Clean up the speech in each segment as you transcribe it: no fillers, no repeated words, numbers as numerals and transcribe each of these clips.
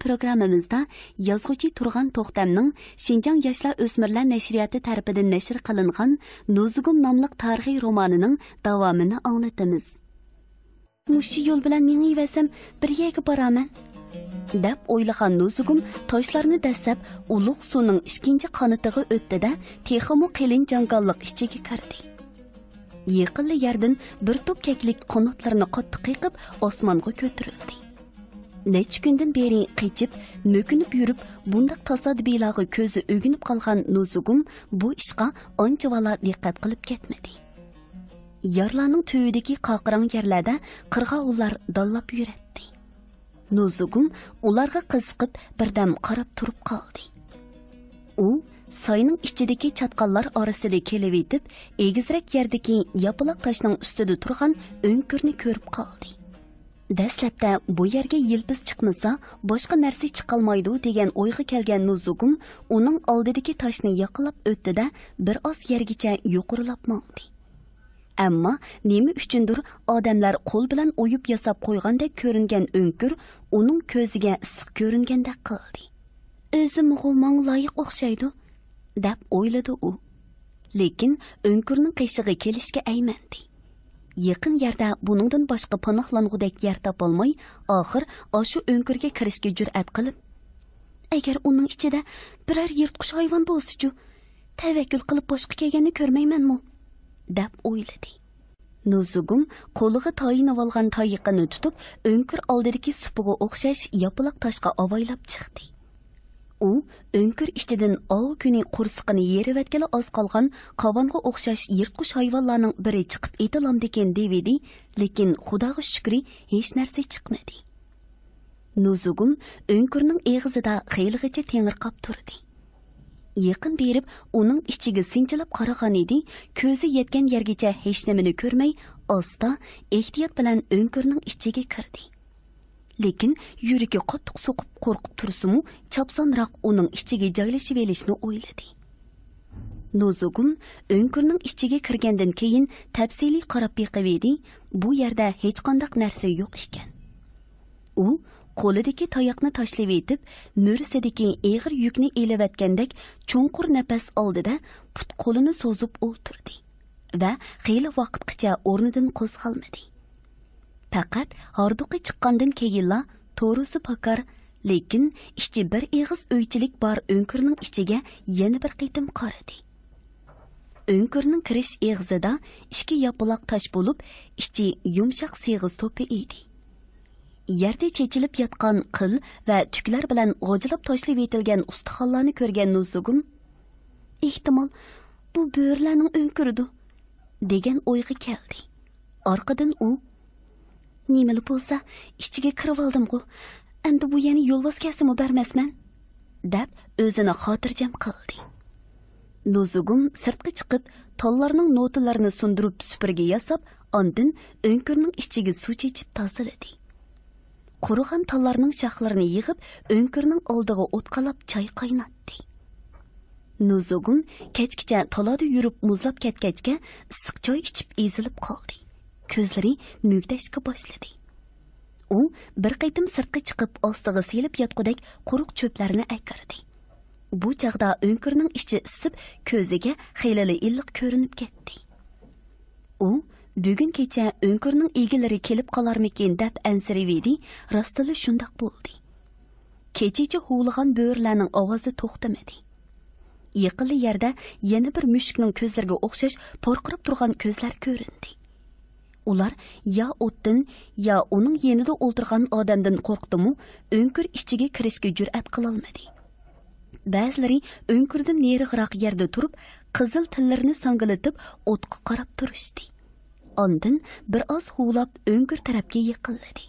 programmamizda yozuvchi Turg'an To'xtamning Xinjiang yoshlar o'smirlar nashriyati tarafidan nashr qilingan Nuzugum nomli tarixiy romanining davomini anglatamiz. Mushi yo'l bilan mengivasam bir yerga boraman deb o'ylagan Nuzugum toshlarni dastlab ulug' suvning ikkinchi qanatiga o'tdi-da, texmu qilin jangalliq ichiga kirdi. Yaqinli yerdan bir to'p keklik qanotlarini qattiq qiqib osmonga ko'tarildi. Necha kundan beri qichib, mökünüp yurib, bundaq tasodibiylarga ko'zi o'ginib qolgan Nuzugum bu ishga ancha vala diqqat qilib ketmadi. Yarlarning tüyidagi qaqirang yerlarda qirg'ovullar dallab yuratdi. Nuzugum ularga qiziqib birdam qarab turib qoldi. U soyning ichidagi chatqallar orasida kelib yetib, egizrak yerdagi yapaloq toshning ustida turgan o'nkirni ko'rib qoldi. Dastlabda bu yerga yilpiz chiqmasa, boshqa narsa chiqolmaydi degan o'yga kelgan Nuzugum uning oldidagi toshni yaqinlab o'tdi-da, bir oz yergacha yuqorilab mo'ndi. Ammo nima uchundir odamlar qo'l bilan o'yib yasab qo'ygandek ko'ringan o'nkir uning ko'ziga issiq ko'ringandek qildi. O'zim g'ulmon loyiq o'xshaydi deb o'yladi u. Lekin o'nkirning qishig'i kelishga aymandi. Yaqin yerda buningdan boshqa panohlangudek yer topolmay, oxir o'sha o'nkirga kirishga jur'at qilib, agar uning ichida biror yirtqich hayvon bo'lsa-chu, tavakkul qilib boshqa kelganini ko'rmaymanmi deb o'yladi. Nuzugum qo'liga tayinib olgan tayiqini tutib, o'nkir oldidagi supiga o'xshash yapaloq toshga avaylab chiqdi. U o'nkir ichidan ov kuni qursiqini yerivatgala oz qolgan qovonga o'xshash yirtqich hayvonlarning biri chiqib etilamdikan devidi, lekin Xudoga shukri hech narsa chiqmadi. Nuzugum o'nkirning eg'izida xeylig'icha tengirqab turdi. Yaqin berib uning ichiga sinchilib qaragan edi, ko'zi yetgan yergacha hech nimani ko'rmay, asta ehtiyot bilan o'nkirning ichiga kirdi. Lekin yuragi qattiq so'qib qo'rqib tursimu, chapsonroq uning ichiga joylashib olishni o'yladi. Nuzugum o'nkirning ichiga kirgandan keyin tafsiliy qarab beqivedi, bu yerda hech qanday narsa yo'q ekan. U qo'lidagi tayoqni tashlab etib, mo'risidagi eg'ir yukni elevatgandek cho'nqur nafas oldida put qo'lini so'zib o'ltirdi va xeyli vaqtgacha o'rnidan qo'zg'almadi. Faqat harduqi chiqqandan keyinla to'rusi pakar, lekin ichi bir eg'iz o'ychilik bor o'nkirning ichiga yana bir qitim qaradi. O'nkirning kirish eg'izida ikki yapaloq tosh bo'lib, ichi yumshoq seg'iz to'pi edi. Yerda chechilib yotgan qil va tuklar bilan g'ojilab tashlab etilgan ustixonlarni ko'rgan Nuzugum, ehtimol bu bo'rlarning o'nkiridir degan o'yga keldi. Orqadan u nimali bo'lsa ichiga kirib oldim-ku, endi bu yana yo'lvoz kasimi bermasman deb o'zini xotirjam qildi. Nuzugum sirtqa chiqib, tollarning notalarini sundirib supurgi yasab, ondan o'nkirning ichiga suv chechib tozaladi. Qurugan tollarning shoxlarini yig'ib, o'nkirning oldiga o'tqalab choy qaynatdi. Nuzugum kechgacha tolada yurib muzlab ketgachga issiq choy ichib ezilib qoldi. Ko'zlari mugdashga boshladi. U bir qaytim sirtqa chiqib, ostiga selib yotqudek quruq cho'plarni akirdi. Bu chaqda o'nkirning ichi isib, ko'ziga xeylali illiq ko'rinib ketdi. U bugun kecha o'nkirning egilari kelib qolarmikin deb ansirivedi, rostili shundoq bo'ldi. Kechicha huvlagan bo'rlarning ovozi to'xtamadi. Yaqinli yerda yana bir mushukning ko'zlariga o'xshash porqirib turgan ko'zlar ko'rindi. Ular ya o'tdan, ya uning yenida o'ltirgan odamdan qo'rqdimi, o'nkir ichiga kirishga jur'at qila olmadi. Ba'zilari o'nkirdan neriroq yerda turib, qizil tillarini sangilatib o'tqa qarab turishdi. Ondan bir oz huvlab o'nkir tarafga yiqildi.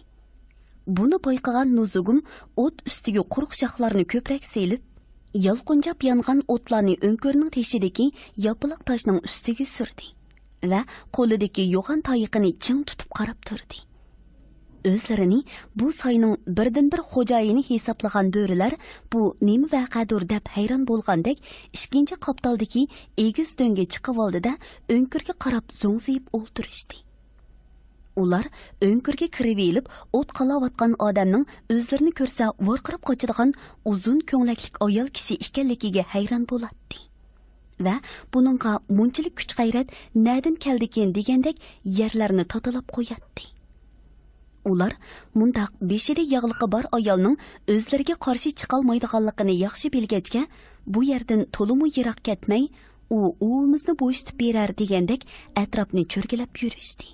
Buni payqagan Nuzugum o't ustiga quruq shoxlarni ko'prak selib, yalqunjab yongan o'tlarni o'nkirning teshidagi yapaloq toshning ustiga surdi va qo'lidagi yo'g'on tayiqini ching tutib qarab turdi. O'zlarini bu soyning birdan bir xo'jayini hisoblagan bo'rilar bu nima vaqadir deb hayron bo'lgandek, ikkinchi qoptaldagi egiz do'ngga chiqib oldida o'nkirga qarab zo'ngziyib o'ltirishdi. Ular önkürge kirib elib, o't qalayotgan odamning o'zlarini ko'rsa vorqirib qochadigan uzun ko'nglaklik ayol kishi ekanligiga hayron bo'ladi. Va buningga munchalik kuch-g'ayrat nadin keldikin degandek yerlarni totalab qo'yadi. Ular mundaq beshida yog'liqi bor ayolning o'zlariga qarshi chiqolmaydiganligini yaxshi bilgachga, bu yerdan to'limu yiroq ketmay, u o'zimizni bo'shitib berar degandek atrofni cho'rgilab yurishdi.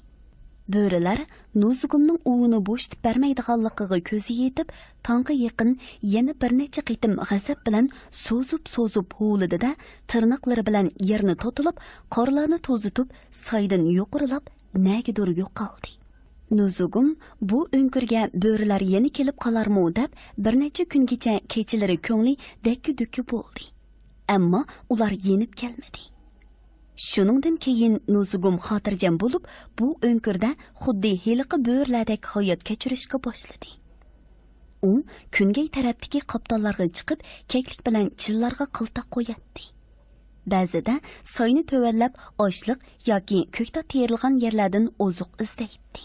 Bo'rilar Nuzugumning uvini bo'shitib bermaydiganligiga ko'zi yetib, tongga yaqin yana bir necha qitim g'azab bilan so'zib huvlidi-da, tirnoqlari bilan yerni to'tilib, qorlarni to'zitib, soydan yuqorilab, nagidur yo'qoldi. Nuzugum bu o'nkirga bo'rilar yana kelib qolarmi deb bir necha kungacha kechalari ko'ngli dakki-dukki bo'ldi. Ammo ular yenib kelmadi. Shuningdan keyin Nuzugum xotirjam bo'lib, bu o'nkirda xuddi heliqi bo'rlardek hayot kechirishga boshladi. U kungay tarafdagi qoptonlarga chiqib, keklik bilan chillarga qilta qo'yatdi. Ba'zida soyni tövallab oshliq yoki ko'kta terilgan yerlardan ozuq izlaydi.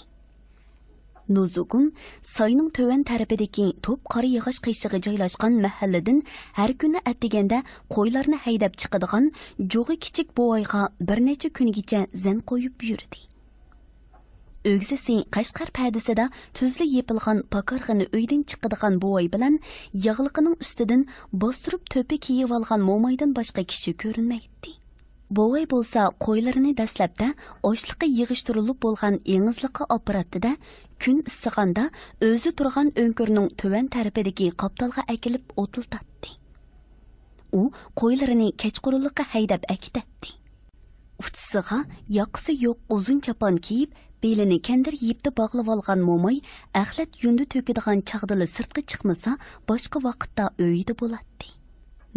Nuzugum soyning tövan tarafidagi to'p qora yog'och qiyshig'i joylashgan mahalladan har kuni atiganda qo'ylarni haydab chiqadigan jo'g'i kichik bo'voyga bir necha kungacha zan qo'yib yurdi. O'gzisi Qashqar padisida tuzli yepilgan pakarg'ini uydan chiqadigan bo'voy bilan yog'liqining ustidan bostirib to'pi kiyib olgan mo'maydan boshqa kishi ko'rinmaydi. Bo'voy bo'lsa qo'ylarini dastlabda oshliqqa yig'ishtirilib bo'lgan engizliqqa apparatida kun issig'anda o'zi turgan o'nkirning to'van tarafidagi qoptalga akilib o'tiltatdi. U qo'ylarini kechqurunlikqa haydab akitatdi. Uchisiga yoqisi yo'q uzun chapon kiyib, belini kandir yipda bog'lab olgan mo'may axlat yundi to'kadigan chaqdili sirtqa chiqmasa, boshqa vaqtda uyida bo'ladi.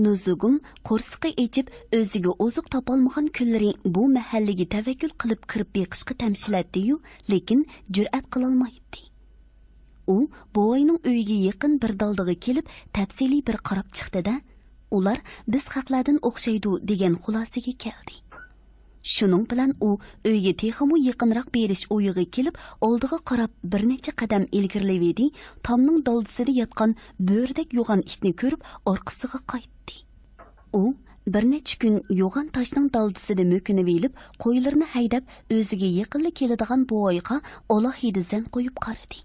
Nuzugum qo'rsiqi echib, o'ziga oziq topolmagan kunlari bu mahallaga tavakkul qilib kirib beqishga tamshilatdi-yu, lekin jur'at qilolmaydi. U bo'voyning uyiga yaqin bir daldiga kelib, tafsiliy bir qarab chiqdi-da, ular biz haqlardan o'xshaydi degan xulosaga keldi. Shuning bilan u uyga texmu yaqinroq berish o'yiga kelib, oldiga qarab bir necha qadam ilgirlaydi, tomning daldisida yotgan bo'rdek yo'g'on itni ko'rib, orqasiga qaytdi. U bir necha kun yo'g'on toshning daldisida mo'kinib elib, qo'ylarni haydab, o'ziga yaqinli keladigan bo'voyga alohida zan qo'yib qaradi.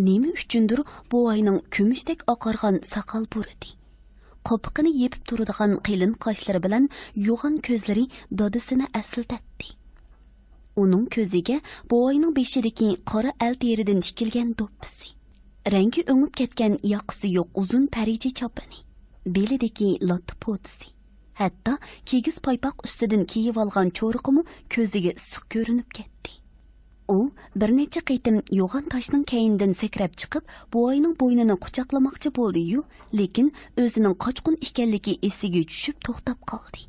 Nima uchundir bo'voyning kumushdek oqargan soqol buridi. Qopiqini yepib turadigan qilin qoshlari bilan yo'g'on ko'zlari dodisini aslatdi. Uning ko'ziga bo'voyning beshidagi qora al teridan tikilgan do'ppisi, rangi o'ngib ketgan yoqisi yo'q uzun tariji chopani, belidagi lotti potisi, hatto kigiz paypoq ustidan kiyib olgan cho'riqimi ko'ziga issiq ko'rinib ketdi. U bir necha qitim yo'g'on toshning kaynidan sakrab chiqib, bo'voyning bo'ynini quchoqlamoqchi bo'ldi-yu, lekin o'zining qochqun ekanligi esiga tushib to'xtab qoldi.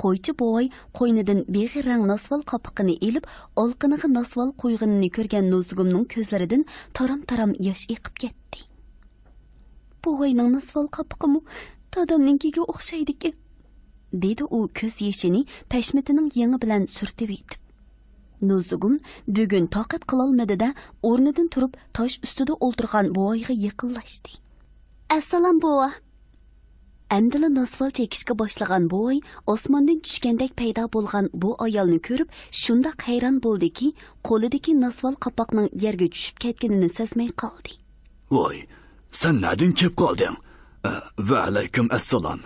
Qo'ychi bo'voy qo'ynidan beg'i rang nosval qopiqini elib, olqiniga nosval qo'yginini ko'rgan Nuzugumning ko'zlaridan taram-taram yosh eqib ketdi. Bo'voyning nosval qopiqimi dadamninkiga o'xshaydi-ki, dedi u ko'z yeshini pashmitining yengi bilan surtib etib. Nuzugum bugun toqat qilolmadi-da, o'rnidan turib tosh ustida o'ltirgan bo'voyga yaqinlashdi. "Assalom bo'va." Amdila nosval chekishga boshlagan bo'voy osmondan tushgandek paydo bo'lgan bu ayolni ko'rib, shunda hayron bo'ldiki, qo'lidagi nosval qapoqning yerga tushib ketganini sezmay qoldi. "Voy, sen nereden kelib qolding?" "Va alaykum assalom.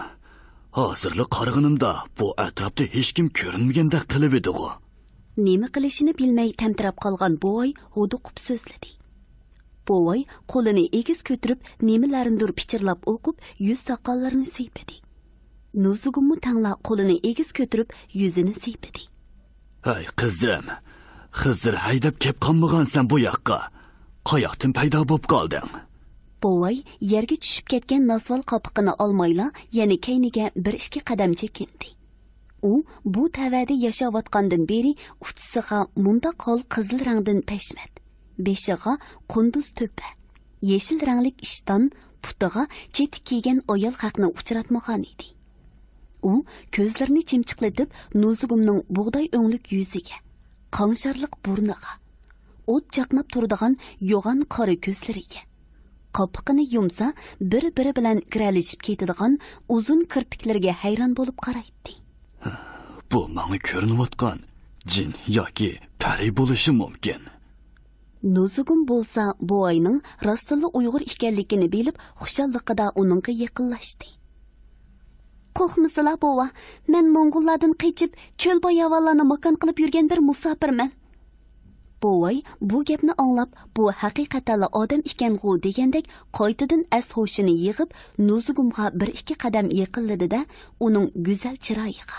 Hozirli qarg'inimda bu atrofda hech kim ko'rinmagandek qilib edi-ku." Nima qilishini bilmay tamtirab qolgan bo'voy huduqib so'zladi. Bo'voy qo'lini egiz ko'tarib, nemalarnidir pichirlab o'qib, yuz soqollarini siypadi. Nuzugummu tangla qo'lini egiz ko'tarib, yuzini siypadi. "Hay qizim, Xizr haydab kelib qolmagansan bu yoqqa. Qayoqdan paydo bo'lib qolding?" Bo'voy yerga tushib ketgan nosval qopiqini olmayla, yana kayniga bir ikki qadam chekindi. U bu tavada yashayotgandan beri uchisiga munda qol qizil rangdan pashmat, beshiga qunduz to'pa, yeshil ranglik ishton, putiga chetik kiygan ayol haqni uchratmagan edi. U ko'zlarini chimchiqlatib, Nuzugumning bug'doy o'nglik yuziga, qangsharliq burniga, o't chaqnab turadigan yo'g'on qora ko'zlariga. Qopqini yumsa, bir-biri bilan kiralishib ketadigan uzun kirpiklarga hayron bo'lib qaraydi. Bu menga ko'rinayotgan jin yoki pari bo'lishi mumkin. Nuzugum bo'lsa, bu oyning rostilla Uyg'ur ekanligini bilib, xushalliqida uningga yaqinlashdi. Qo'rqmisizlar bova, men Mo'ng'ullardan qochib, cho'l boyavallarni makon qilib yurgan bir musofirman. Bovay bu gapni anglab, bu haqiqatan odam ekan-ku degandek qaytadan as-hoshini yig'ib, Nuzugumga bir ikki qadam yaqinladi-da, uning go'zal chiroyiga,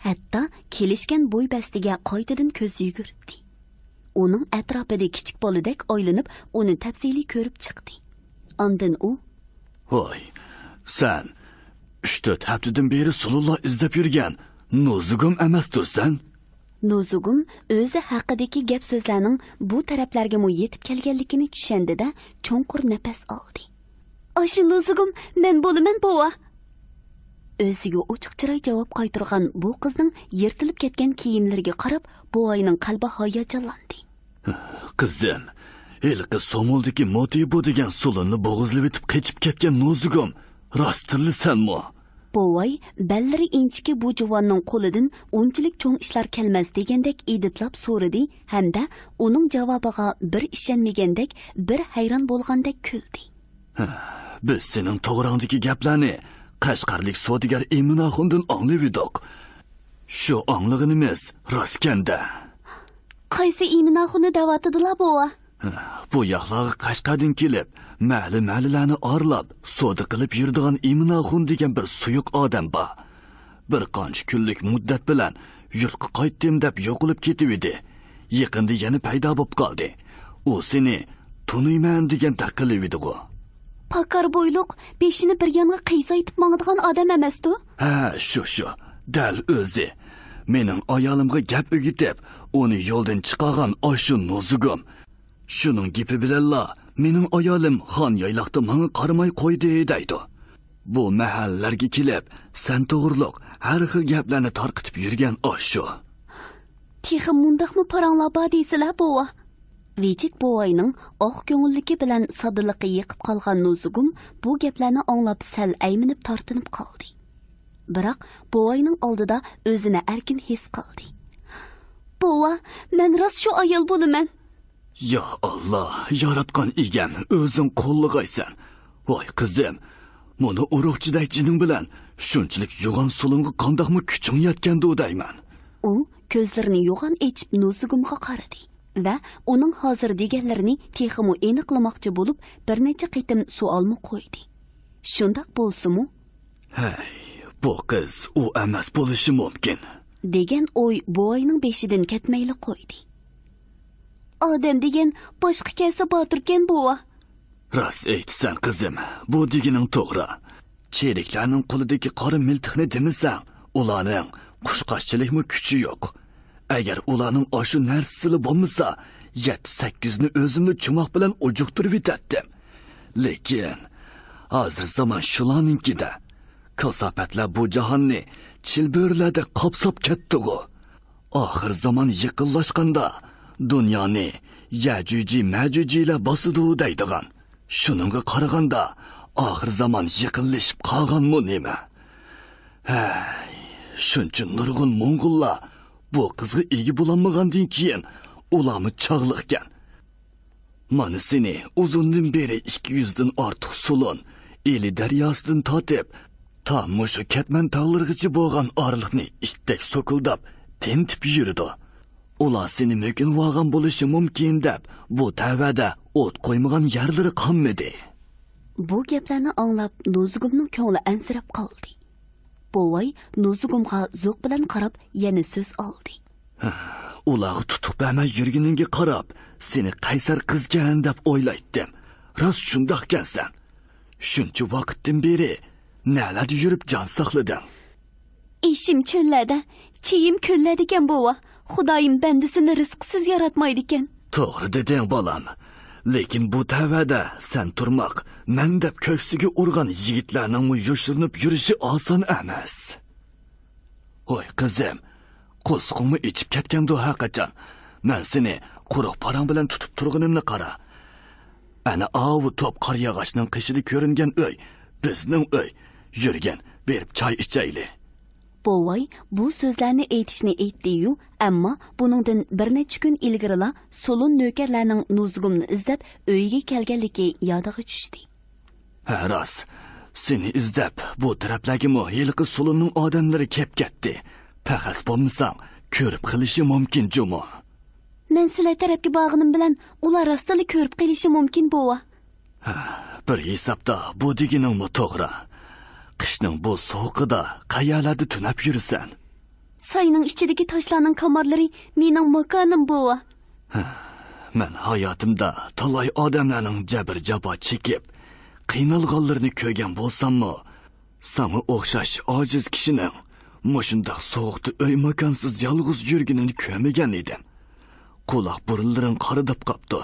hatto kelishgan bo'y bastiga qaytadan ko'z yugurtdi. Uning atrofida kichik boladek oylanib, uni tafsiliy ko'rib chiqdi. Ondan u: "Voy, sen 3-4 haftadan beri Sulullo izlab yurgan Nuzugum emas tursan?" Nuzugum o'zi haqidagi gap so'zlarning bu taraflarga mu yetib kelganligini tushundida cho'nqur nafas oldi. "Ashu Nuzugum, men bo'laman bova." O'ziga ochiq chiroy javob qaytargan bu qizning yirtilib ketgan kiyimlariga qarab, buvayning qalbi hayajonlandi. "Qizim, ilqi Somoldagi Motibu degan sulunni bo'g'izlab etib qechib ketgan Nuzugum, rostlisanmi?" Bovay ballari inchiki bu juvonning qo'lidan unchalik cho'ng ishlar kelmas degandek editlab so'radi hamda uning javobiga bir ishonmagandek, bir hayron bo'lgandek kuldi. "Biz sening to'g'rondagi gaplarni Qashqarlik sodigar Eminaxundan anglaydik. Shu anglig'inimiz rostganda." "Qaysi Eminaxunni da'vatidilar bova?" "Bu yoqlarga Qashqardan kelib, ma'li-ma'lilarni orlab, so'da qilib yuradigan Eminaxun degan bir suyuq odam bor. Bir qancha kunlik muddat bilan yurtga qaytdim deb yo'qolib ketib edi. Yaqinda yana paydo bo'lib qoldi. U seni tunayman degan taqilib edi-ku." "Pakar bo'yliq, beshini bir yonga qiyzaytib mangadigan odam emas-tu?" "Ha, shu. Dal o'zi. Mening ayolimga gap o'gitib, uni yo'ldan chiqargan oshu Nuzugum. Shuning gapi bilanla mening ayolim xon yayloqda menga qaramay qo'ydi deydi. Bu mahallarga kelib, sen to'g'riliq har xil gaplarni tarqitib yurgan oshu." "Texi mundaqmi paranglar bor deysizlar bova?" Vechik bovayning oq ko'ngilligi bilan sodiliqqa yiqib qolgan Nuzugum bu gaplarni anglab sal ayminib tortinib qoldi. Biroq bovayning oldida o'zini erkin his qildi. "Bova, men rost shu ayol bo'laman." "Ya Allah, yaratgan egam, o'zing qo'llig'aysan. Voy qizim, buni urug'chiday jining bilan shunchalik yo'g'on sulunga qandoqmi kuching yetgandi deyman." U ko'zlarini yo'g'on echib Nuzugumga qaradi va uning hozir deganlarini texmu aniqlamoqchi bo'lib bir necha qitim savolmi qo'ydi. "Shundoq bo'lsa-mu?" "Hey, bu qiz u emas bo'lishi mumkin" degan o'y buvayning beshidan ketmayli qo'ydi. "Odam degan boshqa kelsa botirkan buva." "Rost aytsan qizim, bu deganing to'g'ri. Cheriklarning qo'lidagi qora miltiqni demisang, ularning qushqochchilikmi kuchi yo'q. Agar ularning oshu narsasi bo'lmasa, 7-8 ni o'zimni chumoq bilan ujuqtirib etatdim. Lekin hozir zamon shularninkida kasofatlar bu jahonni chilbirlarda qopsab ketdi-ku. Oxir zamon yaqinlashganda dunyoni Yajuji-Majujilar bosidi deydigan. Shuningga qaraganda oxir zamon yaqinlashib qolganmi nima? Hey, shuncha nurg'un Mo'ng'ullar bu qizga ega bo'lolmagandan keyin ularmi chog'liqgan. Mana seni uzundan beri 200 dan ortiq sulun Eli daryosidan tortib, tam mushu Ketman tog'larigacha bo'lgan orliqni itdek so'kildab, tentib yurdi. Ular seni mumkin olgan bo'lishi mumkin deb, bu tavada o't qo'ymagan yerlari qolmadi. Bu gaplarni anglab Nuzugumning ko'ngli ansirab qoldi. Bovay Nuzugumga zo'q bilan qarab yana so'z oldi. "Ularni tutib bermay yurganingga qarab, seni qaysar qizgan deb o'ylaydim. Rost shundoqkansan. Shuncha vaqtdan beri nalarda yurib jon saqlading?" "Ishim cho'llarda, chiyim ko'llarda ekan bova. Xudoyim bandasini rizqsiz yaratmaydi ekan." "To'g'ri deding bolam. Lekin bu tavada sen turmoq, men deb ko'ksiga urgan yigitlarning yoshirinib yurishi oson emas." "Voy qizim, qo'sqingni ichib ketganda haqiqatan. Men seni quruq parang bilan tutib turganimni qara. Ana avu top qor yog'ochning qishida ko'ringan uy, bizning uy. Yurgan, berib choy ichayli. Bovay bu so'zlarni aytishni aytdi-yu, ammo buningdan bir necha kun ilgarila so'lun nökerlarning Nuzgumni izlab uyiga kelganligi yodiga tushdi. Ha, rost. Seni izlab bu taraflarga yilqi so'lunning odamlari kelib ketdi. Paxas bo'lmasam, ko'rib qilishi mumkin jumo. Men sizlar tarafga borganim bilan ular rostali ko'rib qilishi mumkin bova. Bir hisobda bu deganing to'g'ri. Qishning bu sovuqida qayalarda tunab yurasan? Sayning ichidagi toshlarning kamarlari mening makonim bova. Men hayotimda talay odamlarning jabr jabo chekib, qiynalganlarini ko'rgan bo'lsam-mu, sana o'xshash ojiz kishining mushundaq sovuqda uy makonsiz yolg'iz yurganini ko'rmagan edim. Quloq burunlaring qaridib qopdi.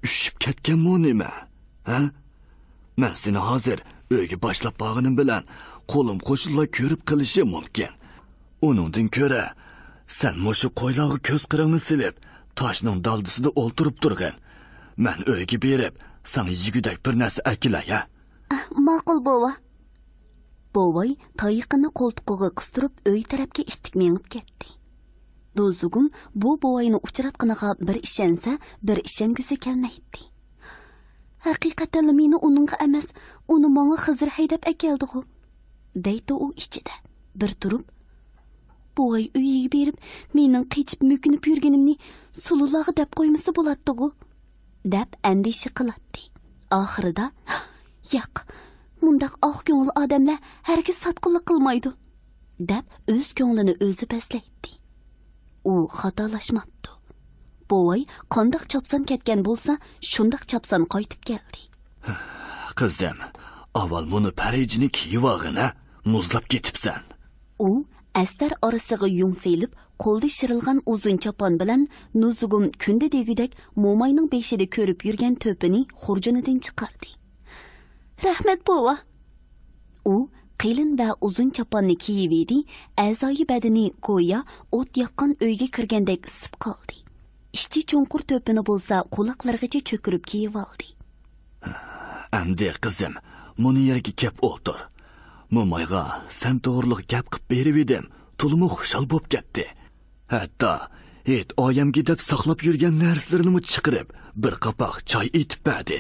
Ushib ketganmi nima? Ha? Men seni hozir uyga boshlab borganim bilan qo'lim qo'shilib ko'rib qilishi mumkin. Uningdan ko'ra, sen mushu qo'ylog'i ko'z qiringni silib, toshning daldisida o'ltirib turgan. Men uyga berib, sana yigudak bir narsa akilay, ha? Ma'qul bova. Bovay tayiqini qo'ltiqiga qistirib uy tarafga ittik mengib ketdi. Nuzugum bu bovayni uchratqiniga bir ishonsa, bir ishongusi kelmaydi. Haqiqatan meni uningga emas, uni menga Xizr haydab akeldi-ku. Deydi u ichida. Bir turib, bovay uyiga berib, mening qechib mökinib yurganimni Sululag'a deb qo'ymasa bo'ladi-ku, deb andishi qiladi. Oxirida, yo'q, mundaq oq ko'ngil odamlar hargiz sotqinlik qilmaydi, deb o'z ko'nglini o'zi paslaydi. U xatolashmabdi. Bovay qandoq chopsan ketgan bo'lsa, shundoq chopsan qaytib keldi. Qizim, avval buni parijini kiyib olg'ina, muzlab ketibsan. U astar orasiga yungselib, qo'lda shirilgan uzun chopon bilan Nuzugum kunda degudak mo'mayning beshida ko'rib yurgan to'pini xurjunidan chiqardi. Rahmat bova. U qilin va uzun choponni kiyib edi, a'zoyi badani go'yo o't yoqqan uyga kirgandek isib qoldi. Ishchi cho'nqur to'pini bo'lsa quloqlargacha cho'kirib kiyib oldi. Amdi qizim, buni yerga kep o'tir. Mo'mayga sen to'g'riliq gap qilib berib edim, to'limi xushal bo'lib ketdi. Hatto oyamga deb saqlab yurgan narsalarni chiqirib, bir qapoq choy etib berdi.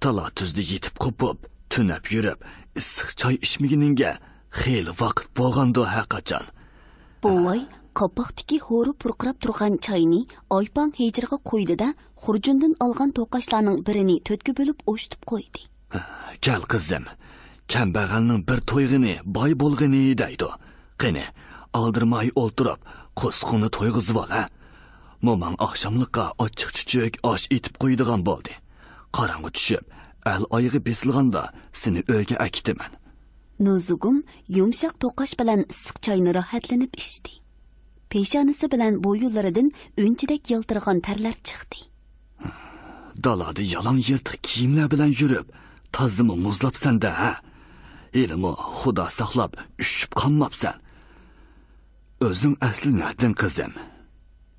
Tala tuzda yetib qopib, tunab yurib, issiq choy ichmaguningga xeyli vaqt bo'lgandi haqachon. Bovay qapoqdagi ho'ri purqirab turgan choyni oypang hejriga qo'ydi-da, xurjundan olgan to'qashlarning birini to'tga bo'lib o'shitib qo'ydi. Kel qizim, kambag'alning bir to'yg'ini boy bo'lg'ini deydi. Qani, oldirmay o'ltirib, qo'sqini to'yg'izib ol, ha. Mo'mang oqshomlikqa ochiq-chuchuk osh etib qo'ydigan bo'ldi. Qarong'i tushib, al oyig'i besilganda seni uyga akitaman. Nuzugum yumshoq to'qash bilan issiq choyni rohatlanib ichdi. Peshonasi bilan bo'yinlaridan unchidek yaltirgan tarlar chiqdi. Dalada yalang yirtiq kiyimlar bilan yurib, tozimi muzlabsan-da, ha? Elimi Xudo saqlab, ushib qolmabsan. O'zing asli nerdan qizim?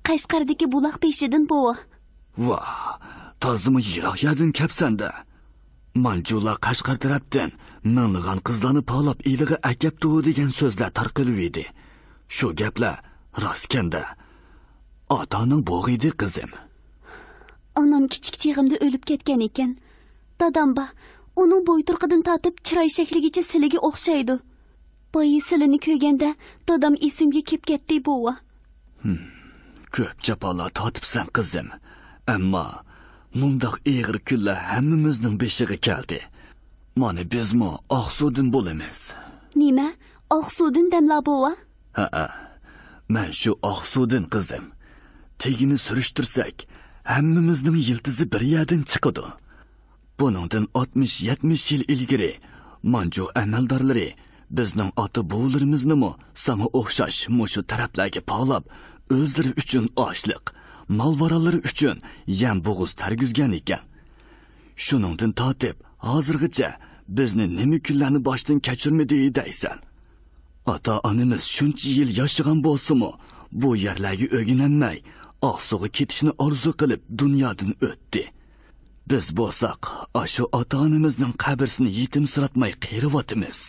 Qashqardagi buloq peshidan bova. Voh, tozimi yiroq yerdan kelibsan-da. Manjula Qashqar tarafdan minglagan qizlarni palab eliga akapti degan so'zlar tarqalib edi. Shu gaplar rostganda otaning bo'g'idi qizim. Onam kichik chig'imda o'lib ketgan ekan. Dadamba uning bo'yturqidan tortib chiroy shakligacha siliga o'xshaydi. Boyi silini ko'rganda dadam esimga kelib ketdi bova. Ko'p jafolar tortibsan qizim. Ammo mundaq eg'ir kunlar hammamizning beshiga keldi. Mana bizmi oqsudin bo'lamiz. Nima? Oqsudin damla bova? Ha. Men shu oqsudin qizim. Tegini surishtirsak, hammamizning yildizi bir yerdan chiqadi. Buningdan 60-70 yil ilgari Manju amaldorlari bizning ota-bobolarimizni sama o'xshash mushu taraflarga pog'lab, o'zlari uchun ochliq, malvaralari uchun yam bo'g'iz targizgan ekan. Shuningdan tortib, hozirgacha bizni nima kunlarni boshdan kechirmadi deysan. Ota-onamiz shuncha yil yashagan bo'lsa-mu, bu yerlarga o'ginanmay, Oqsuga ketishni orzu qilib dunyodan o'tdi. Biz bo'lsak, ashu ota-onamizning qabrisini yetimsiratmay qiyryapmiz.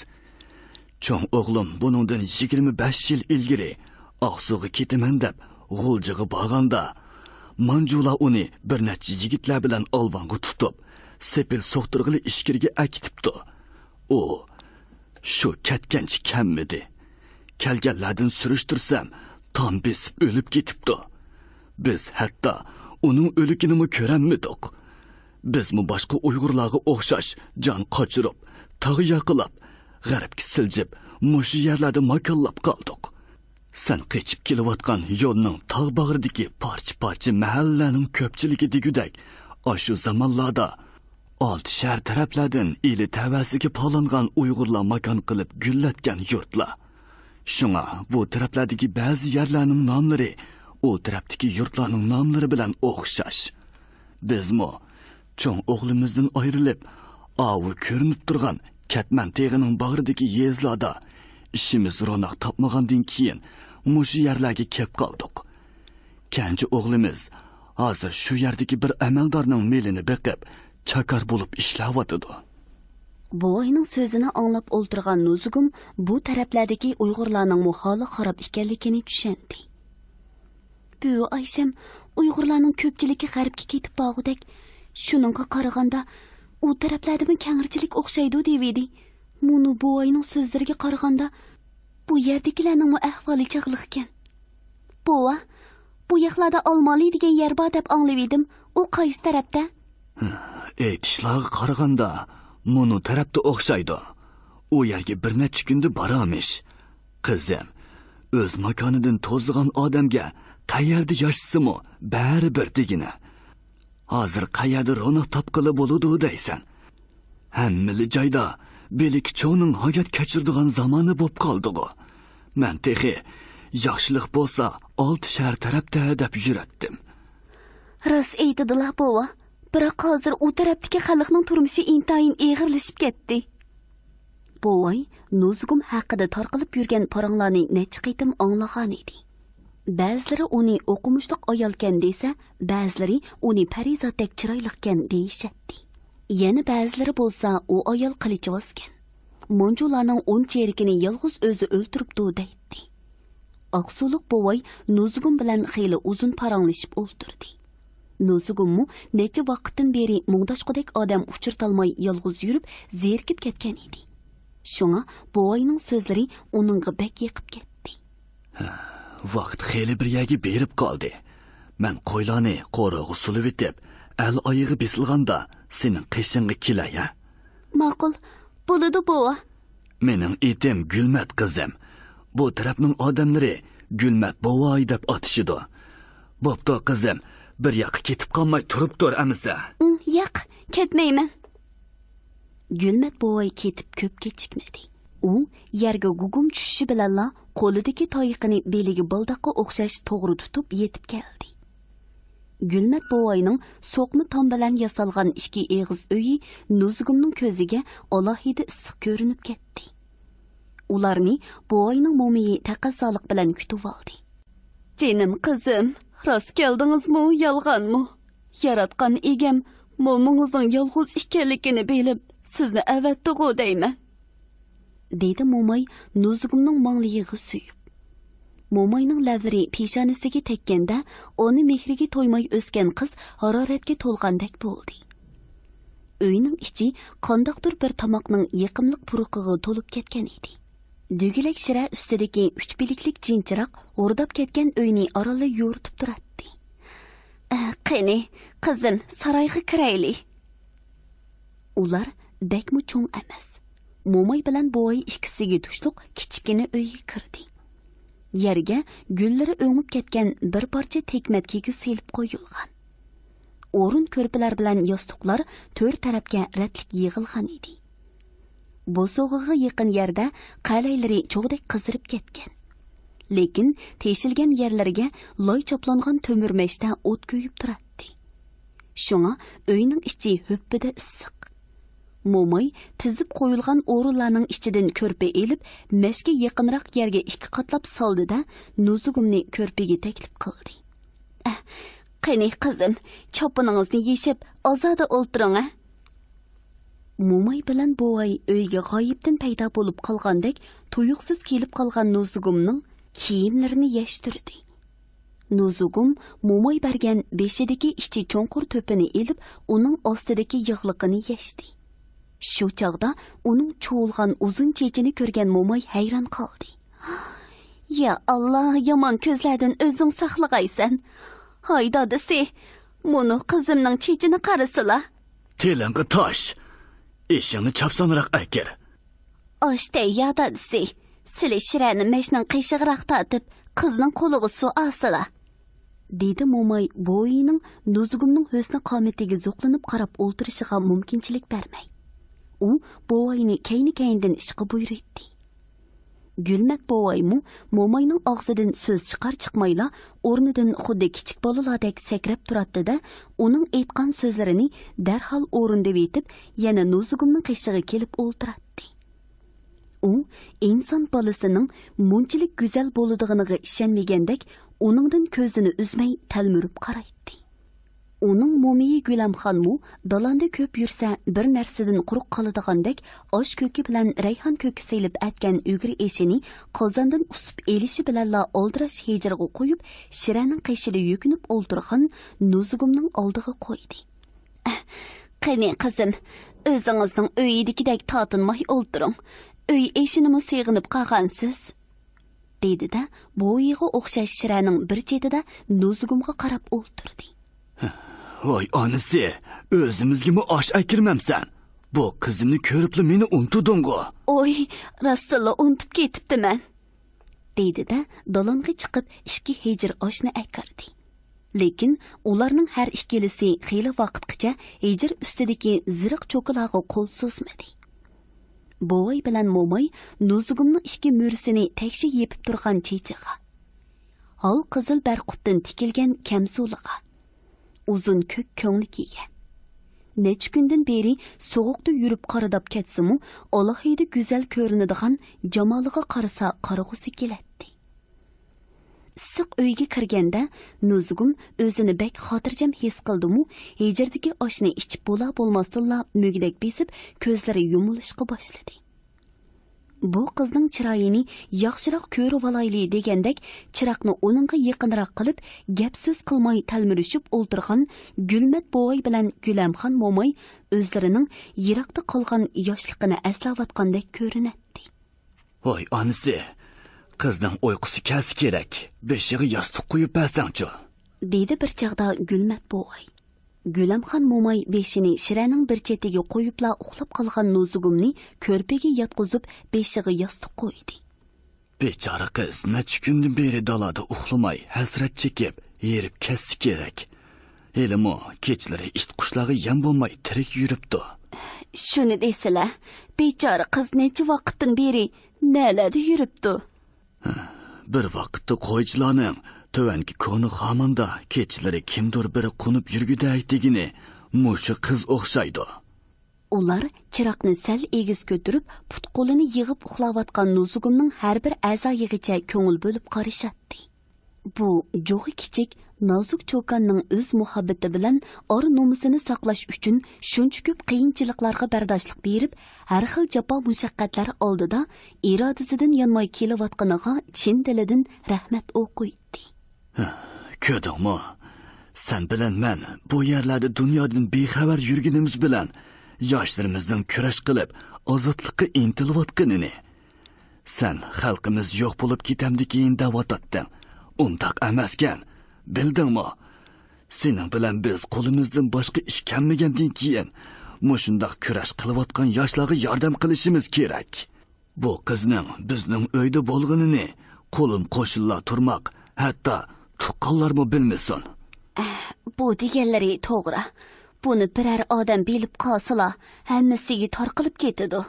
Cho'ng o'g'lim buningdan 25 yil ilgari Oqsuga ketaman deb G'uljiga borganda, Manjula uni bir necha yigitlar bilan olvonga tutib, sepil so'qtirg'ili ishkirga akitibdi. U shu ketganchi kammidi. Kelganlardan surishtirsam, tom besib o'lib ketibdi. Biz hatto uning o'ligini ko'ranmidik. Bizmi boshqa Uyg'urlarga o'xshash jon qochirib, tog'i yaqilab, g'arbga siljib, mushu yerlarda makallab qoldik. Sen qechib kelayotgan yo'lning tog' bag'ridagi parcha-parcha mahallaning ko'pchiligi degudak, shu zamonlarda alt shahar taraflardan ili tavasiga polangan Uyg'urlar makon qilib gullatgan yurtlar. Shunga bu taraflardagi ba'zi yerlarning nomlari o tarafdagi yurtlarning nomlari bilan o'xshash. Bizmi cho'ng o'g'limizdan ayrilib, avu ko'rinib turgan Katman teg'ining bag'ridagi yezlarda ishimiz ro'noq topmagandan keyin mushu yerlarga kelib qoldik. Kenji o'g'limiz hozir shu yerdagi bir amaldorning melini beqib, chakar bo'lib ishlayotdi. Boyning so'zini anglab o'ltirgan Nuzugum bu taraflardagi Uyg'urlarning muholi xarob ekanligini tushundi. Bu Aysham Uyg'urlarning ko'pchiligi g'arbga ketib borgudek, shuningga qaraganda u taraflarda kangirchilik o'xshaydi deydi. Muni Boyning so'zlariga qaraganda bu yerdagilarning ahvoli chaqliq ekan. Bowa, bu yoqlarda Olmali degan yer bor deb angladim. U qaysi tarafda? Aytishlarga qaraganda Munu tarafda o'xshaydi. U yerga bir necha kunda boramish. Qizim, o'z makonidan to'zg'an odamga qayerda yashasimi, baribir degina. Hozir qayerda ro'noq topqili bo'ladi deysan. Hammali joyda belik cho'ning hayot kechirdigan zamoni bo'lib qoldi-ku. Men texi yaxshilik bo'lsa, alt shahar tarafda deb yuratdim. Rost aytdilar bova. Biroq hozir u tarafdagi xalqning turmushi intayin eg'irlashib ketdi. Bovay Nuzugum haqida tarqalib yurgan paranglarni necha qaytim anglagan edi. Ba'zilari uni o'qimishliq ayolkan desa, ba'zilari uni parizodek chiroyliqkan deyishadi. Yana ba'zilari bo'lsa, u ayol qilichvozkan. Monjularning 10 cherikini yolg'iz o'zi o'ltiribdi deydi. Oqsuliq bovay Nuzugum bilan xeyli uzun paranglashib o'ltirdi. Nuzugummu necha vaqtdan beri mungdashqudek odam uchirtolmay yolg'iz yurib, zerikib ketgan edi. Shunga bovayning so'zlari uningga bek yiqib ketdi. Vaqt xeyli bir yerga berib qoldi. Men qo'ylarni qo'rg'i sulib etib, al oyig'i besilganda sening qishingga kelaya. Ma'qul, bo'ladi bova. Mening etim Gulmat qizim. Bu tarafning odamlari Gulmat bovay deb atishidi. Bo'pti qizim, bir yoqqa ketib qolmay turib tur amisa. Yo'q, ketmayman. Gulmat bovay ketib ko'p kechikmadi. U yerga gugum tushishi bilanla qo'lidagi toyiqini beliga bildaqqa o'xshash to'g'ri tutib yetib keldi. Gulmat bovayning so'qmi tom bilan yasalgan ikki eg'iz uyi Nuzugumning ko'ziga alohida issiq ko'rinib ketdi. Ularni bovayning mo'miyi taqazzoliq bilan kutib oldi. Jinim qizim, rost keldingizmi, yolg'onmi? Yaratgan egam mo'mingizning yolg'iz ekanligini bilib, sizni avatdi-ku deyman. Dedi mo'may Nuzugumning manglig'iga suyib. Mo'mayning lablari peshonasiga tekkanda, uni mehriga to'ymay o'sgan qiz haroratga to'lgandek bo'ldi. Uyning ichi qandoqdir bir tomoqning yiqimliq puruqiga to'lib ketgan edi. Dugilak shira ustidagi 3 biliklik jinchiroq o'rdab ketgan uyni orala yo'ritib turardi. Qani, qizim, saroyga kirayli. Ular dakmu cho'ng emas. Mo'may bilan bovay ikkisiga tushliq kichkina uyga kirdi. Yerga gullari o'ngib ketgan bir parcha tekmat kegi selib qo'yilgan. O'rin ko'rpalar bilan yostiqlar to'rt tarafga ratlik yig'ilgan edi. Bo'sog'iga yaqin yerda qalaylari cho'g'dek qizirib ketgan. Lekin teshilgan yerlarga loy choplangan to'mirmashda o't ko'yib turardi. Shunga uyning ichi ho'ppida issiq. Mo'may tizib qo'yilgan o'rinlarning ichidan ko'rpa elib, mashga yaqinroq yerga ikki qatlab soldi-da, Nuzugumni ko'rpaga taklif qildi. Qani qizim, chopuningizni yeshib, ozoda o'ltiring, a? Mo'may bilan bo'g'ay uyga g'oyibdan paydo bo'lib qolgandek, tuyuqsiz kelib qolgan Nuzugumning kiyimlarini yashtirdi. Nuzugum Mo'may bergan beshidagi ichi cho'nqur to'pini elib, uning ostidagi yig'liqini yashdi. Shu chog'da uning cho'lg'an uzun chechini ko'rgan Mo'may hayron qoldi. Ya Allah, yomon ko'zlardan o'zing saqlag'aysan. Hay dadisi, bunu qizimning chechini qarasila. Telangi tosh. Ishingni chapsonroq akir. Oshtay ya dadisi, sili shirani meshning qiyshig'iroq tatib, qizning qo'liga suv asila. Dedi Mo'may bo'yining Nuzugumning husni qomatiga zo'qlanib qarab o'ltirishiga mumkinchilik bermay. U bo'yini kayni-kayindan ishqa buyurdi. Gulmat bo'vaymu Mo'mayning og'zidan so'z chiqar-chiqmayla o'rnidan xuddi kichik bolalardek sakrab turadi-da, uning aytgan so'zlarini darhol o'rinda etib, yana Nuzugumning qishig'iga kelib o'ltiradi. U inson bolasining munchilik go'zal bo'ladiganiga ishonmagandek, uningdan ko'zini uzmay talmurib qaraydi. Uning mo'miyi Gulamxonmu dalanda ko'p yursa bir narsadan quruq qoladigandek, osh ko'ki bilan rayhon ko'ki selib atgan o'g'ri eshini qozondan usib elishi bilanla oldirash hejirga qo'yib, shiraning qishida yukinib o'ltirgan Nuzugumning oldiga qo'ydi. Qani qizim, o'zingizning uyidagidek totinmay o'ltiring. Uy eshini seg'inib qolgansiz, dedi-da, bo'yiga o'xshash shiraning bir chetida Nuzugumga qarab o'ltirdi. Voy onasi, o'zimizga osh akirmamsan. Bu qizimni ko'ribli meni unutding-ku. Oy, rastilla unutib ketibdiman. Dedi-da, dalonga chiqib ikki hijr oshni akardi. Lekin ularning har ikkilisi xeyli vaqtgacha hijr ustidagi ziriq cho'qilarga qo'l so'zmadi. Bo'vay bilan Mo'may Nuzugumning ikki mo'risini takshi yepib turgan chechiga, hol qizil barqutdan tikilgan kamsuliga, uzun ko'k ko'nglikiga. Necha kundan beri sovuqda yurib qaradab ketsa-mu, alohida go'zal ko'rinadigan jamoliga qarasa qarag'usi keladi. Issiq uyga kirganda Nuzugum o'zini bek xotirjam his qildi-mu, hijrdagi oshni ichib bo'lmasdilla mugdak besib, ko'zlari yumilishga boshladi. Bu qizning chiroyini yaxshiroq ko'rib olayli degandek, chiroqni uningga yaqinroq qilib, gap so'z qilmay talmirishib o'ltirgan Gulmat bo'vay bilan Gulamxon Mo'may o'zlarining yiroqda qolgan yoshligini eslayotgandek ko'rinadi. Voy onasi, qizning uyqusi kelsa kerak. Beshiga yostiq qo'yib bersangchi, dedi bir chaqda Gulmat bo'vay. Gulamxon Mo'may beshini shiraning bir chetiga qo'yibla uxlab qolgan Nuzugumni ko'rpaga yotqizib, beshiga yostiq qo'ydi. Bechora qiz necha kundan beri dalada uxlamay, hasrat chekib, yerib ketsa kerak. Elimo kechlari it-qushlarga yem bo'lmay tirik yuribdi. Shuni desizlar, bechora qiz necha vaqtdan beri nalada yuribdi? Bir vaqtda qo'ychilarning Tövenki konu hamanda keçleri kimdir biri qo'nib yurgudaydigini mushu qiz o'xshaydi. Ular chiroqni sal egiz ko'tirib, put qo'lini yig'ib uxlayotgan Nuzugumning har bir a'zoyigacha ko'ngil bo'lib qarashadi. Bu jo'g'i kichik nozik cho'kanning o'z muhabbati bilan or nomusini saqlash uchun shuncha ko'p qiyinchiliklarga bardoshlik berib, har xil jafo mushaqqatlar oldida irodasidan yonmay kelayotganiga chin dilidan rahmat o'qiydi. Ko'rdingmi? Sen bilan men bu yerlarda dunyodan bexabar yurganimiz bilan yoshlarimizdan kurash qilib ozodlikka intilayotganini. Sen xalqimiz yo'q bo'lib ketamdikin da'vatotding. Undaq emaskan. Bildingmi? Sening bilan biz qo'limizdan boshqa ish kelmagandan keyin mushundaq kurash qilayotgan yoshlarga yordam qilishimiz kerak. Bu qizning bizning uyda bo'lganini qo'lim qo'shilla turmoq, hatto tuqqanlarmi bilmasin. Bu deganlari to'g'ri. Buni biror odam bilib qolsa, hammasiga tarqalib ketadi.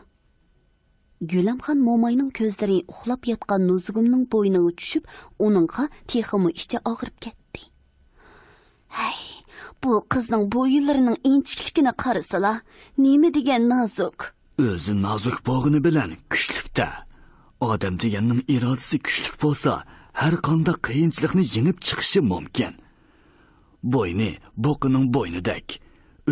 Gulamxon Mo'mayning ko'zlari uxlab yotgan Nuzugumning bo'yniga tushib, uningga texmi ichcha og'rib ketdi. Hay, bu qizning bo'ylarining inchikligini qarasala, nima degan nozuk. O'zi nozuk bo'g'ini bilan kuchlikda. Odam deganning irodasi kuchlik bo'lsa, har qanday qiyinchilikni yengib chiqishi mumkin. Boyni boqining bo'ynidek,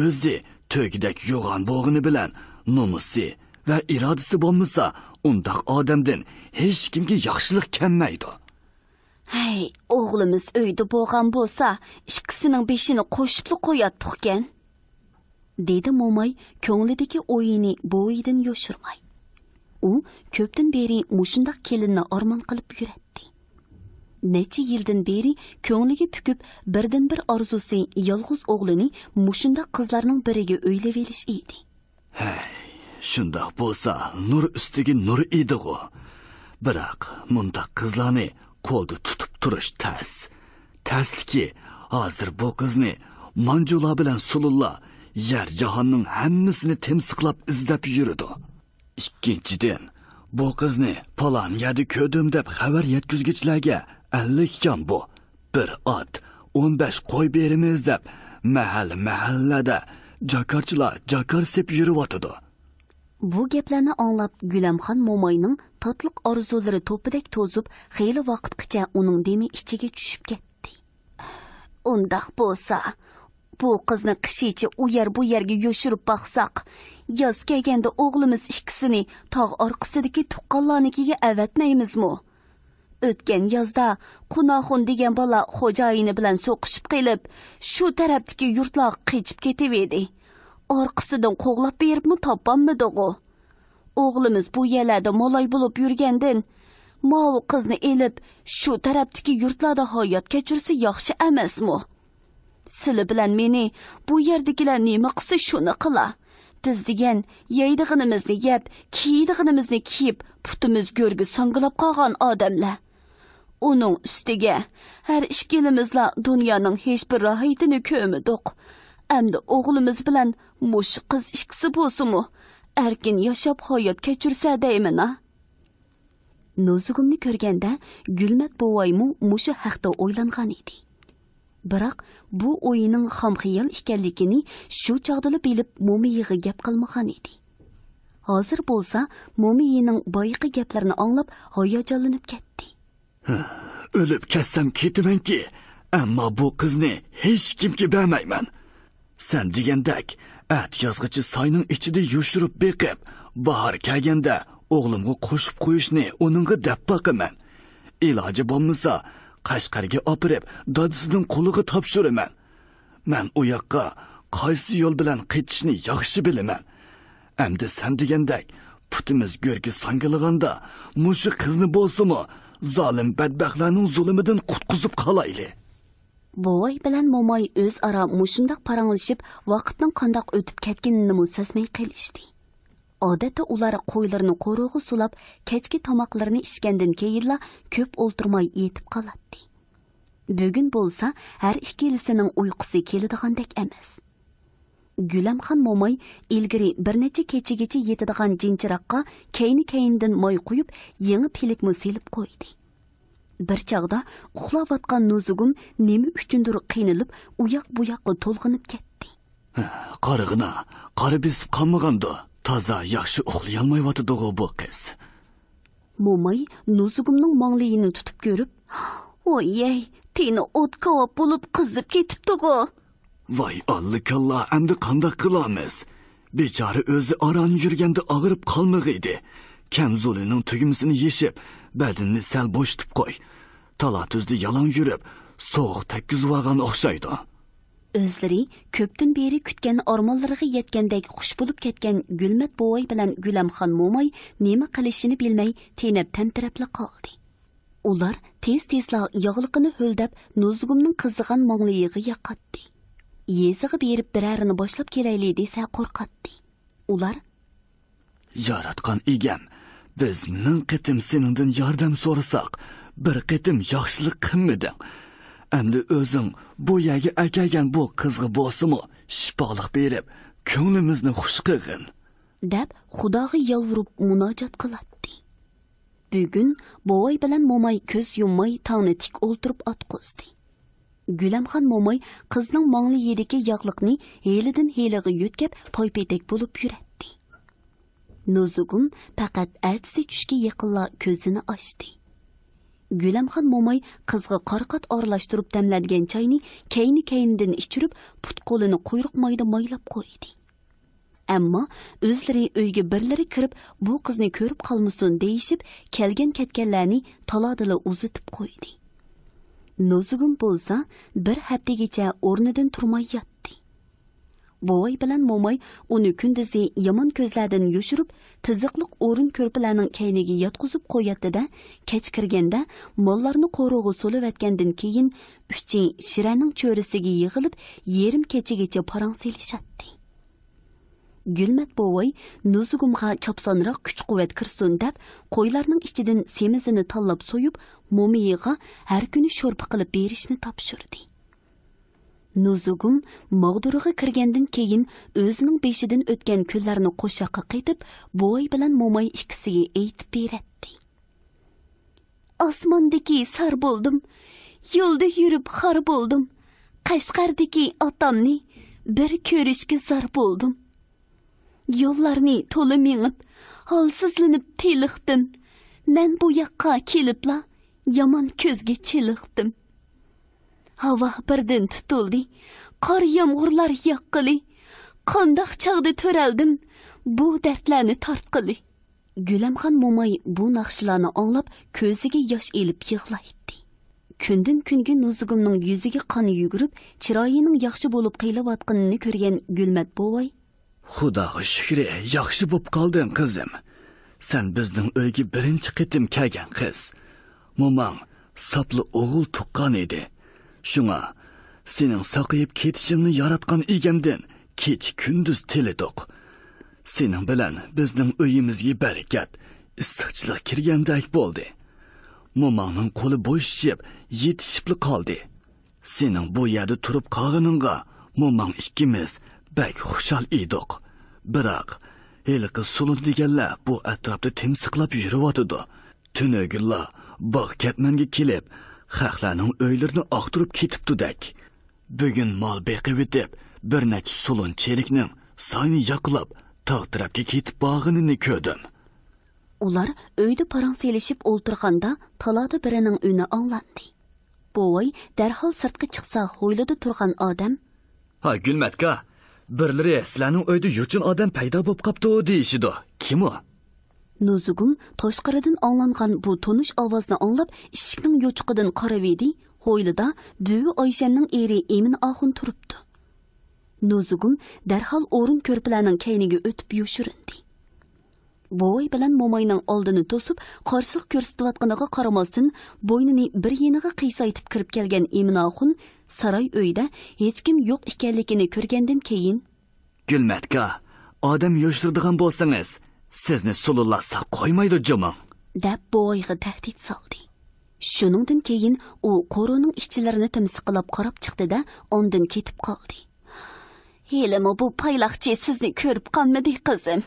o'zi to'gidek yo'g'on bo'g'ini bilan nomusi va irodasi bo'lmasa, undaq odamdan hech kimga yaxshilik kelmaydi. Hey, o'g'limiz uyda bo'lgan bo'lsa, ikkisining beshini qo'shibli qo'yatdiq-ken, dedi Mo'may ko'nglidagi o'yini bo'yidan yo'shirmay. U ko'pdan beri mushundaq kelinni armon qilib yuradi. Necha yildan beri ko'ngliga pukib birdan bir orzusi yolg'iz o'g'lini mushundaq qizlarning biriga uylab olish edi. Hey, shundoq bo'lsa, nur ustiga nur edi-ku. Biroq mundaq qizlarni qo'lda tutib turish tas. Tasliki, hozir bu qizni Manjula bilan Sululla yer jahonning hammasini temsiqlab izlab yurdi. Ikkinchidan, bu qizni palon yerda ko'rdim deb xabar yetkazgichlarga 50 kam bu. Bir ot, 15 qo'y berimiz deb mahallada jakarchilar jakar sep yuriyotdi. Bu gaplarni anglab Gulamxon Mo'mayning tatliq orzulari to'pidek to'zib, xeyli vaqtgacha uning demi ichiga tushib ketdi. Undaq bo'lsa, bu qizni qishichi u yer bu yerga yo'shirib baqsaq, yoz kelganda o'g'limiz ikkisini tog' orqasidagi tuqqanlarnikiga avatmaymizmi? O'tgan yozda Qunoxun degan bola xo'jayini bilan so'qishib qilib, shu tarafdagi yurtlar qechib ketibdi. Orqasidan qo'g'lab beribmi topolmadi-ku. O'g'limiz bu yerlarda molay bo'lib yurgandan, mo'u qizni elib, shu tarafdagi yurtlarda hayot kechirsa yaxshi emasmi? Sizlar bilan meni bu yerdagilar nima qilsa shuni qila. Biz degan yeydig'inimizni yeb, kiydig'inimizni kiyib, putimiz go'rga sangilab qolgan odamlar. Uning ustiga har ikkilimizla dunyoning hech bir rohatini ko'rmadik. Endi o'g'limiz bilan mush qiz ikkisi bo'lsa-mu, erkin yashab hayot kechirsa deyman-a. Nozugumni ko'rganda Gulmat buvaymu mushu haqda o'ylangan edi. Biroq bu o'yining xomxiyol ekanligini shu chog'da bilib Mo'miyiga gap qilmagan edi. Hozir bo'lsa Mo'miyining boyiqi gaplarini anglab hayajonlanib ketdi. O'lib ketsam ketamanki, ammo bu qizni hech kimga bermayman. Sen degandak, at yozg'ichi soyning ichida yo'shirib beqib, bahor kelganda o'g'limga qo'shib qo'yishni uningga deb boqaman. Iloji bo'lmasa, Qashqarga opirib, dadisining qo'liga topshiraman. Men u yoqqa qaysi yo'l bilan ketishni yaxshi bilaman. Endi sen degandak, putimiz go'rga sangilganda, mushu qizni bo'lsa-mu, zolim badbaxtlarning zulmidan qutqizib qolayli. Buvay bilan Mo'may o'zaro mushundaq paranglashib, vaqtning qandoq o'tib ketganini sezmay qolishdi. Odatda ular qo'ylarini qo'rug'i sulab, kechki tomoqlarini ichgandan keyinla ko'p o'ltirmay yetib qoladi. Bugun bo'lsa, har ikkilisining uyqusi keladigandek emas. Gulamxon Mo'may ilgari bir necha kechigacha yetadigan jinchiroqqa keyni-keyindan moy quyib, yangi pilikmi selib qo'ydi. Bir chog'da uxlayotgan Nuzugum nima uchundir qiynalib, uyoq-bu yoqqa to'lg'inib ketdi. Qarig'ina, qari besib qolmaganda, toza yaxshi uxlay olmayotdi bu qiz. Mo'may Nuzugumning manglayini tutib ko'rib, "Voy, teni o't qovab bo'lib qizib ketibdi-ku." Voy Allah, endi qanday qilamiz? Bechora o'zi aran yurganda og'rib qolmag'iydi. Kamzulining tugmasini yeshib, badinni sal bo'shtib qo'y. Talatuzda yalan yurib, so'g' takkizib olgan o'xshaydi. O'zlari ko'pdan beri kutgan ormonlariga yetgandek xush bo'lib ketgan Gulmat buvay bilan Gulamxon Mo'may nima qilishini bilmay tenib tantirabla qoldi. Ular tez-tezla yog'liqini ho'ldab Nuzugumning qizigan manglayiga yaqatdi. Yezig'i berib birarini boshlab kelayli desa qo'rqatdi. Ular Yaratgan egam, biz ming qitim seningdan yordam so'rasak, bir qitim yaxshilik qilmading. Endi o'zing bu yerga akagan bu qizga bo'lsa-mu, shifolik berib, ko'nglimizni xush qilgin, deb Xudoga yolvurib munojat qiladi. Bugun buvay bilan Mo'may ko'z yummay tongni tik o'ltirib otqizdi. Gulamxon Mo'may qizning manglayidagi yog'liqni helidan heliga yutkab poypetek bo'lib yuradi. Nuzugum faqat atsi tushga yaqinla ko'zini ochdi. Gülemxon mo'may qizg'i qarqat aralashtirib damladigan choyni keyni-keynidan ichirib, put qo'lini quyruq mayda maylab qo'ydi. Ammo o'zlari uyga birlari kirib, bu qizni ko'rib qolmasin deyishib, kelgan-ketganlarni talodila uzitib qo'ydi. Nozugum bo'lsa, bir haftagacha o'rnidan turmay yotdi. Buvay bilan mo'may uni kunduzi yomon ko'zlardan yoshirib, tiziqliq o'rin ko'rpalarning keyniga yotqizib qo'yatdi-da, kech kirganda mollarni qo'rug'i so'livatgandan keyin uchi Shiraning cho'risiga yig'ilib, yerim kechagacha parang selishadi. Gulmat buvay Nuzugumga chopsonroq kuch-quvvat kirsin deb, qo'ylarning ichidan semizini tanlab so'yib, mo'miyiga har kuni sho'rpa qilib berishni topshirdi. Nuzugum mag'duriga kirgandan keyin o'zining beshidan o'tgan kunlarni qo'shoqqa qaytib, buvay bilan mo'may ikkisiga aytib beradi. Osmondagi sar bo'ldim, yo'lda yurib xar bo'ldim. Qashqardagi otamni bir ko'rishga zar bo'ldim. Yo'llarni to'la mengib, holsizlanib teliqdim. Men bu yoqqa kelibla yomon ko'zga chiliqdim. Hava birdan tutildi, qor yomg'irlar yoqqili. Qandoq chog'da to'raldim, bu dardlarni tortqili. Gulamxon mo'may bu naqshlarni anglab, ko'ziga yosh elib yig'laydi. Kundan kunga Nuzugumning yuziga qon yugurib, chiroyining yaxshi bo'lib qilayotganini ko'rgan Gulmat buvay, Xudoga shukri, yaxshi bo'lib qolding qizim. Sen bizning uyga birinchi qitim kelgan qiz. Mo'mang sapli o'g'il tuqqan edi. Shunga sening saqayib ketishingni yaratgan egamdan kech kunduz teledoq. Sening bilan bizning uyimizga barakat, issiqchilik kirgandek bo'ldi. Mo'mangning qo'li bo'shib, yetishibli qoldi. Sening bu yerda turib qolganingga mo'mang ikkimiz bak xushal edik. Biroq heliqi sulun deganlar bu atrofda timsiqlab yuriyotdi. Tunagilla bog' katmanga kelib, xalqlarning uylarini oqtirib ketibdi-dak. Bugun mol beqib etib, bir necha sulun cherikning soyni yoqlab, tog' tarafga ketib borganini ko'rdim. Ular uyda parang selishib o'ltirganda taloda birining uyini anglandi. Buvay darhol sirtqa chiqsa, ho'ylada turgan odam, "Ha, Gulmatka, birlari sizlarning uyda yuchin odam paydo bo'lib qopti deyishidi. Kim u?" Nuzugum toshqaridan anglangan bu tonish ovozni anglab, eshikning yo'chiqidan qarab edi. Ho'ylida buvi Oyshamning eri Emin Axun turibdi. Nuzugum darhol o'rin ko'rpalarning keyniga o'tib yo'shirindi. Buvay bilan mo'mayning oldini to'sib, qarshilik ko'rsatayotganiga qaramasdan, bo'ynini bir yeniga qiysoytib kirib kelgan Emin Axun saroy uyida hech kim yo'q ekanligini ko'rgandan keyin, "Gulmatka, odam yo'shiradigan bo'lsangiz, sizni sululasa qo'ymaydi jomon," deb buvayga tahdid soldi. Shuningdan keyin u qo'roning ishchilarini timsiqlab qarab chiqdi-da, ondan ketib qoldi. "Helimi bu payloqchi sizni ko'rib qolmadi qizim?"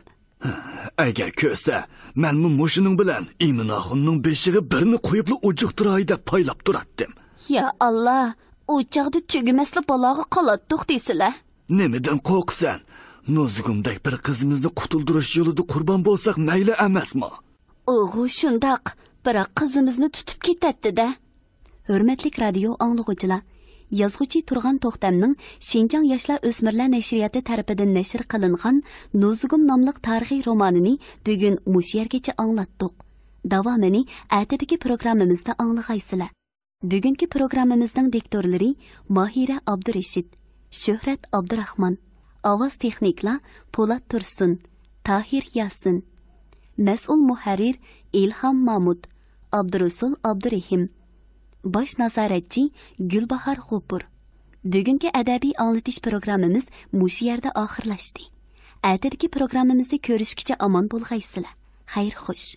Agar ko'rsa, men mushining bilan Iminaxonning beshiga birini qo'yibli o'jiqtiray deb paylab turatdim. Ya Allah, u chaqda tugumasli baloga qolatdiq deysizlar. Nimidan qo'rqsan? Nozugumdek bir qizimizni qutuldirish yo'lida qurbon bo'lsak mayli emasmi? O'g'u shundaq, biroq qizimizni tutib ketadi-da. Hurmatli radio anglag'uchilar, yozuvchi Turg'an To'xtamning Xinjiang yoshlar o'smirlar nashriyati tarafidan nashr qilingan Nozugum nomli tarixiy romanini bugun mush yergacha anglatdik. Davomini ertadagi programmamizda anglag'aysizlar. Bugungi programmamizning diktorlari Mahira Abdurashid, Shuhrat Abdurahmon, ovoz texniklar Po'lat Tursun, Tahir Yasin, mas'ul muharrir Ilhom Mahmud, Abdurasul Abdurahim, bosh nazoratchi Gulbahor G'upur. Bugungi adabiy anglatish programmamiz mush yerda oxirlashdi. Ertadagi programmamizda ko'rishguncha omon bo'lg'aysizlar. Xayr xush.